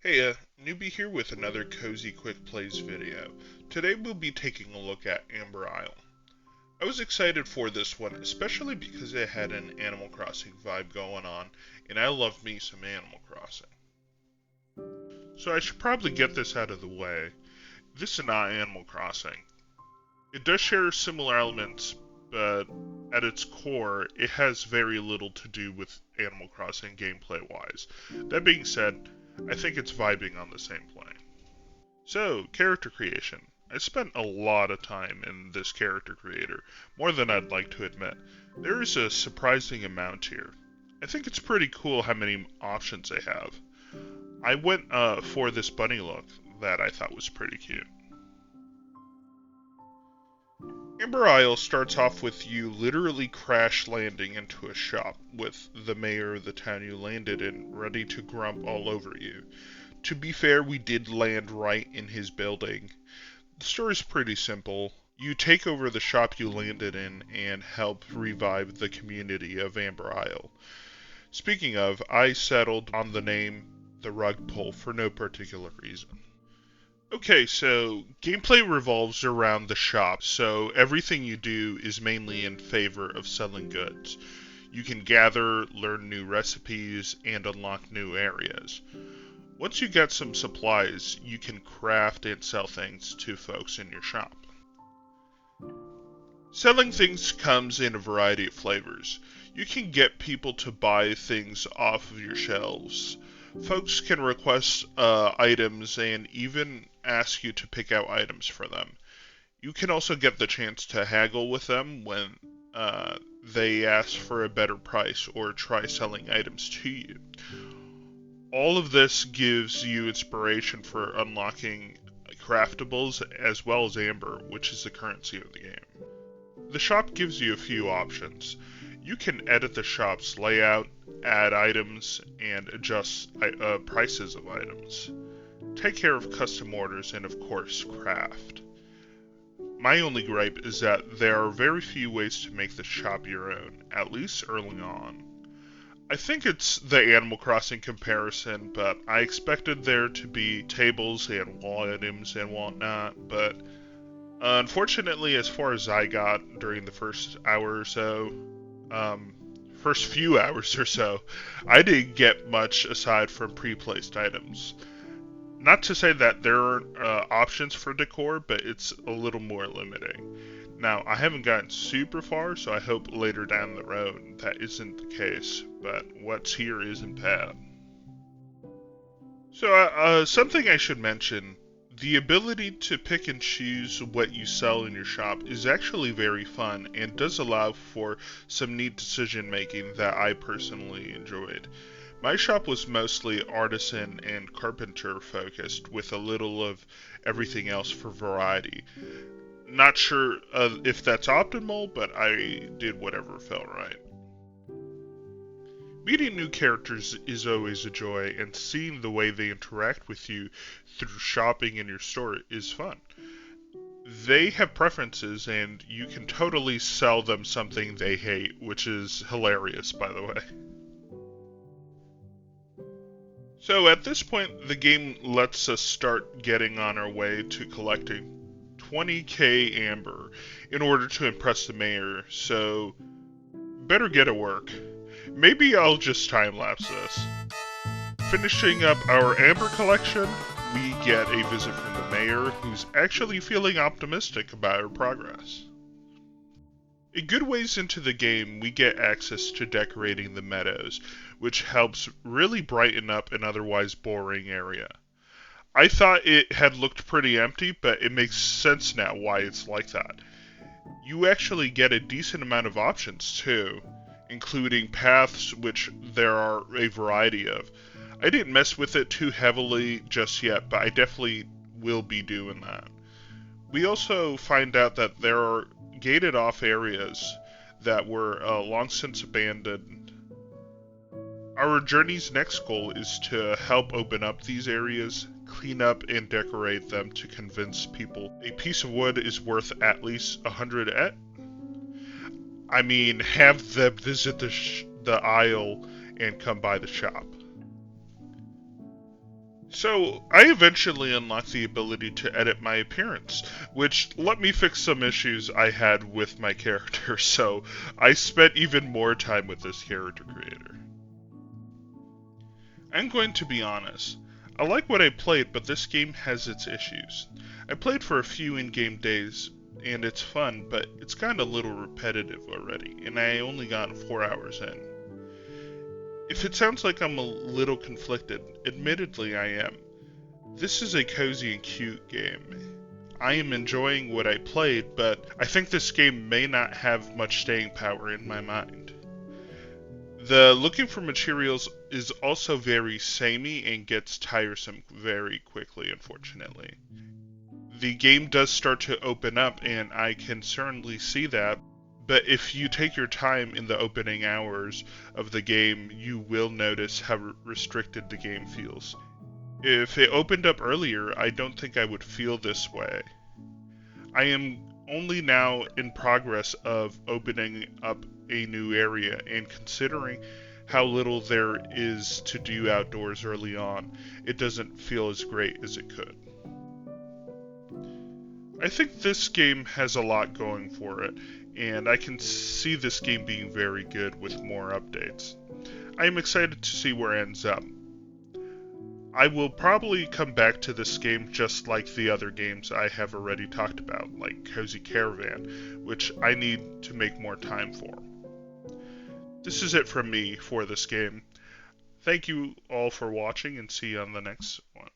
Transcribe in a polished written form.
Hey, newbie here with another cozy quick plays video. Today we'll be taking a look at Amber Isle. I was excited for this one, especially because it had an Animal Crossing vibe going on, and I love me some Animal Crossing. So I should probably get this out of the way. This is not Animal Crossing. It does share similar elements, but at its core, it has very little to do with Animal Crossing gameplay wise. That being said, I think it's vibing on the same plane. So, character creation. I spent a lot of time in this character creator, more than I'd like to admit. There is a surprising amount here. I think it's pretty cool how many options they have. I went for this bunny look that I thought was pretty cute. Amber Isle starts off with you literally crash landing into a shop with the mayor of the town you landed in ready to grump all over you. To be fair, we did land right in his building. The story's pretty simple. You take over the shop you landed in and help revive the community of Amber Isle. Speaking of, I settled on the name The Rug Pull for no particular reason. Okay, so gameplay revolves around the shop, so everything you do is mainly in favor of selling goods. You can gather, learn new recipes, and unlock new areas. Once you get some supplies, you can craft and sell things to folks in your shop. Selling things comes in a variety of flavors. You can get people to buy things off of your shelves. Folks can request items and even ask you to pick out items for them. You can also get the chance to haggle with them when they ask for a better price or try selling items to you. All of this gives you inspiration for unlocking craftables as well as amber, which is the currency of the game. The shop gives you a few options. You can edit the shop's layout, add items, and adjust prices of items. Take care of custom orders and, of course, craft. My only gripe is that there are very few ways to make the shop your own, at least early on. I think it's the Animal Crossing comparison, but I expected there to be tables and wall items and whatnot, but unfortunately, as far as I got during the first hour or so, first few hours or so, I didn't get much aside from pre-placed items. Not to say that there aren't options for decor, but it's a little more limiting. Now, I haven't gotten super far, so I hope later down the road that isn't the case, but what's here isn't bad. So, something I should mention, the ability to pick and choose what you sell in your shop is actually very fun and does allow for some neat decision making that I personally enjoyed. My shop was mostly artisan and carpenter focused, with a little of everything else for variety. Not sure if that's optimal, but I did whatever felt right. Meeting new characters is always a joy, and seeing the way they interact with you through shopping in your store is fun. They have preferences, and you can totally sell them something they hate, which is hilarious, by the way. So at this point, the game lets us start getting on our way to collecting 20k amber in order to impress the mayor, so better get to work. Maybe I'll just time-lapse this. Finishing up our amber collection, we get a visit from the mayor, who's actually feeling optimistic about our progress. A good ways into the game, we get access to decorating the meadows, which helps really brighten up an otherwise boring area. I thought it had looked pretty empty, but it makes sense now why it's like that. You actually get a decent amount of options too, including paths, which there are a variety of. I didn't mess with it too heavily just yet, but I definitely will be doing that. We also find out that there are gated off areas that were long since abandoned. Our journey's next goal is to help open up these areas, clean up and decorate them to convince people a piece of wood is worth at least 100 et. I mean, have them visit the aisle and come by the shop. So, I eventually unlocked the ability to edit my appearance, which let me fix some issues I had with my character, so I spent even more time with this character creator. I'm going to be honest. I like what I played, but this game has its issues. I played for a few in-game days, and it's fun, but it's gotten a little repetitive already, and I only got 4 hours in. If it sounds like I'm a little conflicted, admittedly I am. This is a cozy and cute game. I am enjoying what I played, but I think this game may not have much staying power in my mind. The looking for materials is also very samey and gets tiresome very quickly, unfortunately. The game does start to open up, and I can certainly see that, but if you take your time in the opening hours of the game, you will notice how restricted the game feels. If it opened up earlier, I don't think I would feel this way. I am only now in progress of opening up a new area, and considering how little there is to do outdoors early on, it doesn't feel as great as it could. I think this game has a lot going for it, and I can see this game being very good with more updates. I am excited to see where it ends up. I will probably come back to this game just like the other games I have already talked about, like Cozy Caravan, which I need to make more time for. This is it from me for this game. Thank you all for watching, and see you on the next one.